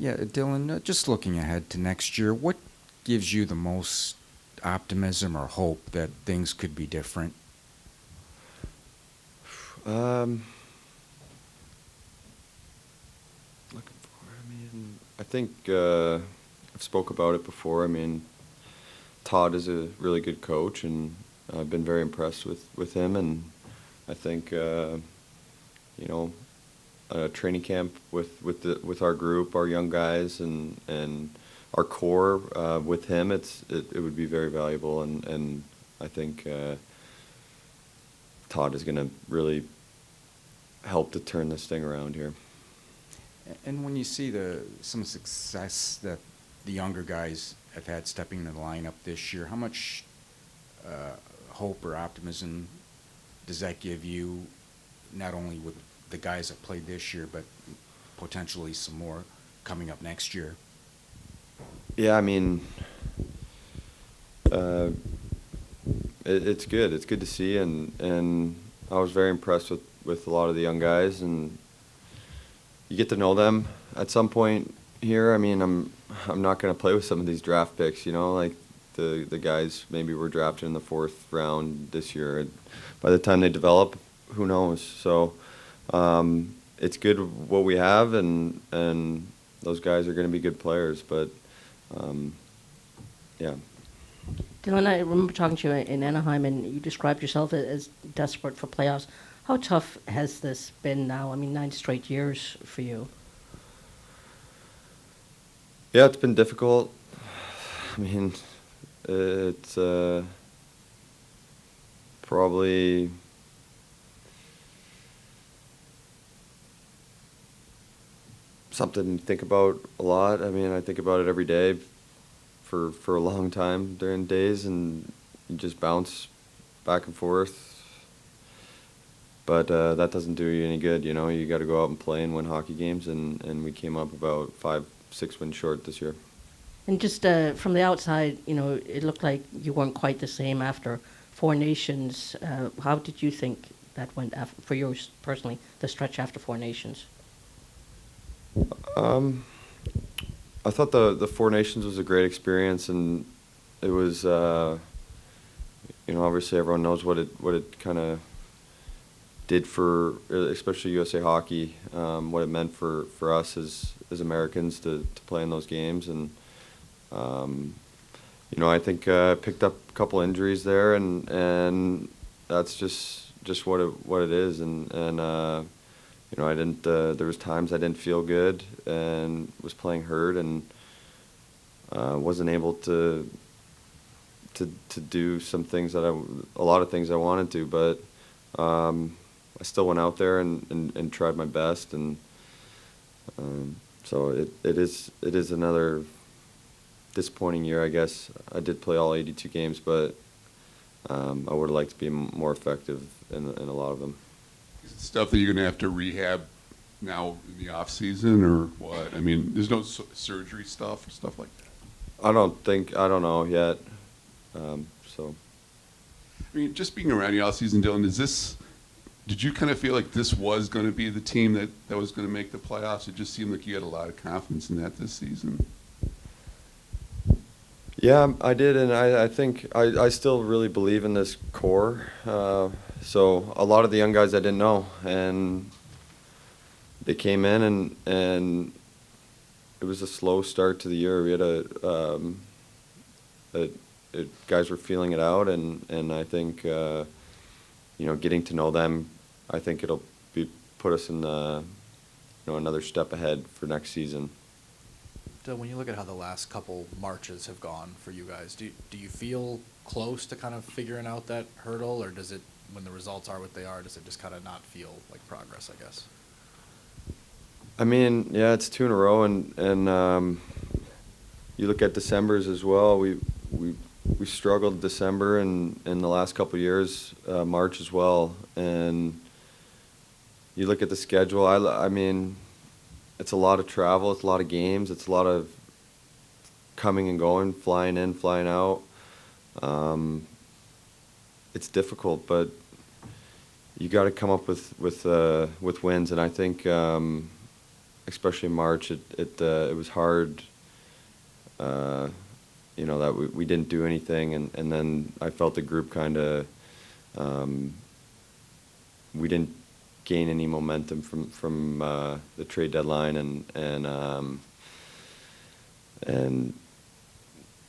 Yeah, Dylan, just looking ahead to next year, what gives you the most optimism or hope that things could be different? Um, Looking for. I think I've spoke about it before. I mean, Todd is a really good coach, and I've been very impressed with him. And I think you know, a training camp with our group, our young guys, and our core with him, it would be very valuable. And I think Todd is going to really help to turn this thing around here. And when you see some success that the younger guys have had stepping into the lineup this year, how much hope or optimism does that give you, not only with the guys that played this year, but potentially some more coming up next year? Yeah, I mean, uh, it's good. It's good to see, and I was very impressed with a lot of the young guys, and you get to know them at some point here. I mean, I'm not going to play with some of these draft picks, like the guys maybe were drafted in the fourth round this year. By the time they develop, who knows? So it's good what we have, and those guys are going to be good players. But yeah. Dylan, I remember talking to you in Anaheim, and you described yourself as desperate for playoffs. How tough has this been now? I mean, 9 straight years for you. Yeah, it's been difficult. I mean, it's probably something to think about a lot. I mean, I think about it every day for a long time during days, and you just bounce back and forth. But that doesn't do you any good, You got to go out and play and win hockey games, and we came up about 5-6 wins short this year. And just from the outside, it looked like you weren't quite the same after Four Nations. How did you think that went for yours personally, the stretch after Four Nations? I thought the Four Nations was a great experience, and it was, obviously everyone knows what it kind of did for, especially USA Hockey, what it meant for us as Americans to play in those games. And I think I picked up a couple injuries there, and that's just what it is. And I didn't. There was times I didn't feel good and was playing hurt, and wasn't able to do some things a lot of things I wanted to, but I still went out there and tried my best, and so it is another disappointing year, I guess. I did play all 82 games, but I would have liked to be more effective in a lot of them. Is it stuff that you're going to have to rehab now in the off season, or what? I mean, there's no surgery stuff like that. I don't know yet. So. I mean, just being around you all season, Dylan, did you kind of feel like this was going to be the team that was going to make the playoffs? It just seemed like you had a lot of confidence in that this season. Yeah, I did, and I think I still really believe in this core. So a lot of the young guys I didn't know, and they came in, and it was a slow start to the year. We had guys were feeling it out, and I think getting to know them, I think it'll put us in another step ahead for next season. So when you look at how the last couple marches have gone for you guys, do you feel close to kind of figuring out that hurdle, or does it, when the results are what they are, does it just kind of not feel like progress, I guess? I mean, yeah, it's 2 in a row, and you look at December's as well. We struggled December, and in the last couple of years, March as well. And you look at the schedule. I mean, it's a lot of travel. It's a lot of games. It's a lot of coming and going, flying in, flying out. It's difficult, but you got to come up with wins. And I think especially in March, it was hard. You know, that we didn't do anything, and then I felt the group kind of, we didn't gain any momentum from the trade deadline, and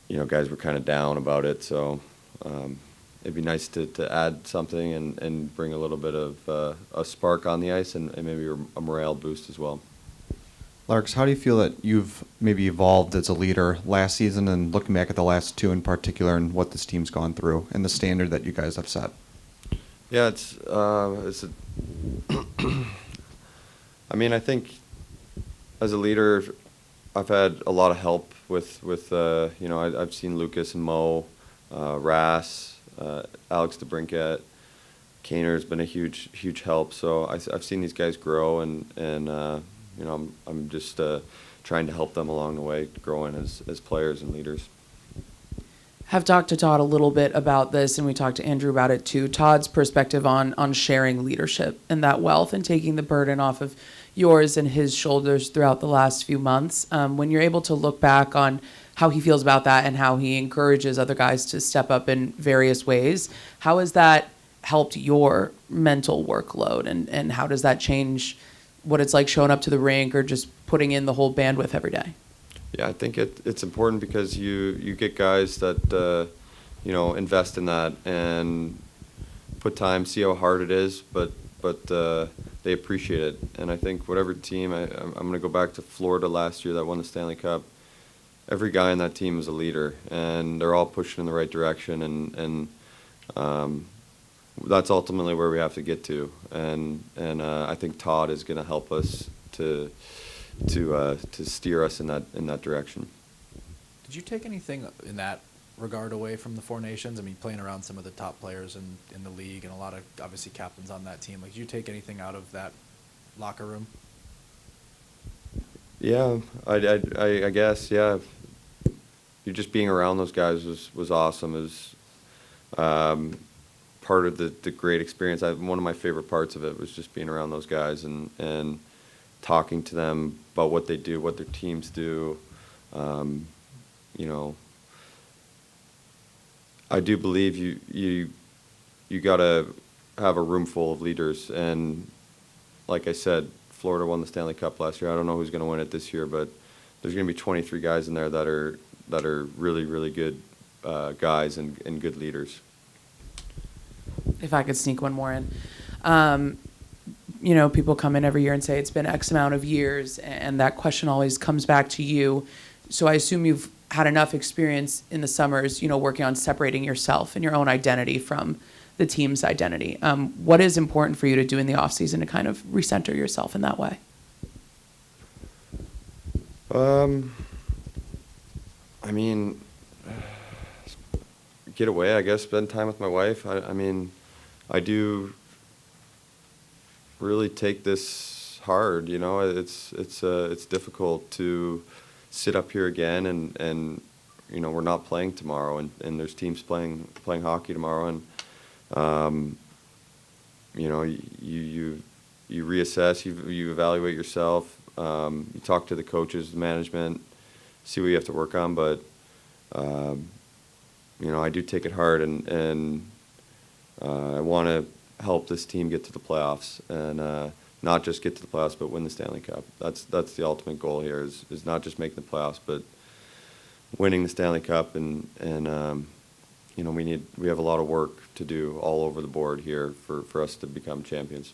you know, guys were kind of down about it. So it'd be nice to add something and bring a little bit of a spark on the ice, and maybe a morale boost as well. Larks, how do you feel that you've maybe evolved as a leader last season, and looking back at the last two in particular, and what this team's gone through and the standard that you guys have set? Yeah, I mean, I think as a leader, I've had a lot of help with you know, I've seen Lucas and Mo, Rass, Alex DeBrincat, Kaner's been a huge help. So I've seen these guys grow, and you know, I'm just trying to help them along the way, growing as players and leaders. Have talked to Todd a little bit about this, and we talked to Andrew about it too. Todd's perspective on sharing leadership and that wealth and taking the burden off of yours and his shoulders throughout the last few months. When you're able to look back on how he feels about that and how he encourages other guys to step up in various ways, how has that helped your mental workload, and how does that change what it's like showing up to the rink or just putting in the whole bandwidth every day? Yeah, I think it's important because you get guys that you know, invest in that and put time, see how hard it is, but they appreciate it. And I think whatever team, I'm going to go back to Florida last year that won the Stanley Cup. Every guy in that team is a leader, and they're all pushing in the right direction, and that's ultimately where we have to get to. And I think Todd is going to help us to steer us in that direction. Did you take anything in that regard away from the Four Nations? I mean, playing around some of the top players in the league, and a lot of obviously captains on that team. Like, did you take anything out of that locker room? Yeah, I guess, yeah. You just being around those guys was awesome. It was part of the great experience. One of my favorite parts of it was just being around those guys and talking to them about what they do, what their teams do. You know, I do believe you got to have a room full of leaders, and like I said, Florida won the Stanley Cup last year. I don't know who's going to win it this year, but there's going to be 23 guys in there that are really good guys and good leaders. If I could sneak one more in. You know, people come in every year and say it's been X amount of years, and that question always comes back to you. So I assume you've had enough experience in the summers, you know, working on separating yourself and your own identity from the team's identity. What is important for you to do in the offseason to kind of recenter yourself in that way? I mean, get away, I guess, spend time with my wife. I mean, I do really take this hard, you know. It's difficult to sit up here again and you know, we're not playing tomorrow, and there's teams playing hockey tomorrow, and you know, you reassess, you evaluate yourself, you talk to the coaches, the management, see what you have to work on, but you know, I do take it hard, and I want to help this team get to the playoffs, and not just get to the playoffs, but win the Stanley Cup. That's the ultimate goal here, is not just making the playoffs, but winning the Stanley Cup, and you know, we have a lot of work to do all over the board here for us to become champions.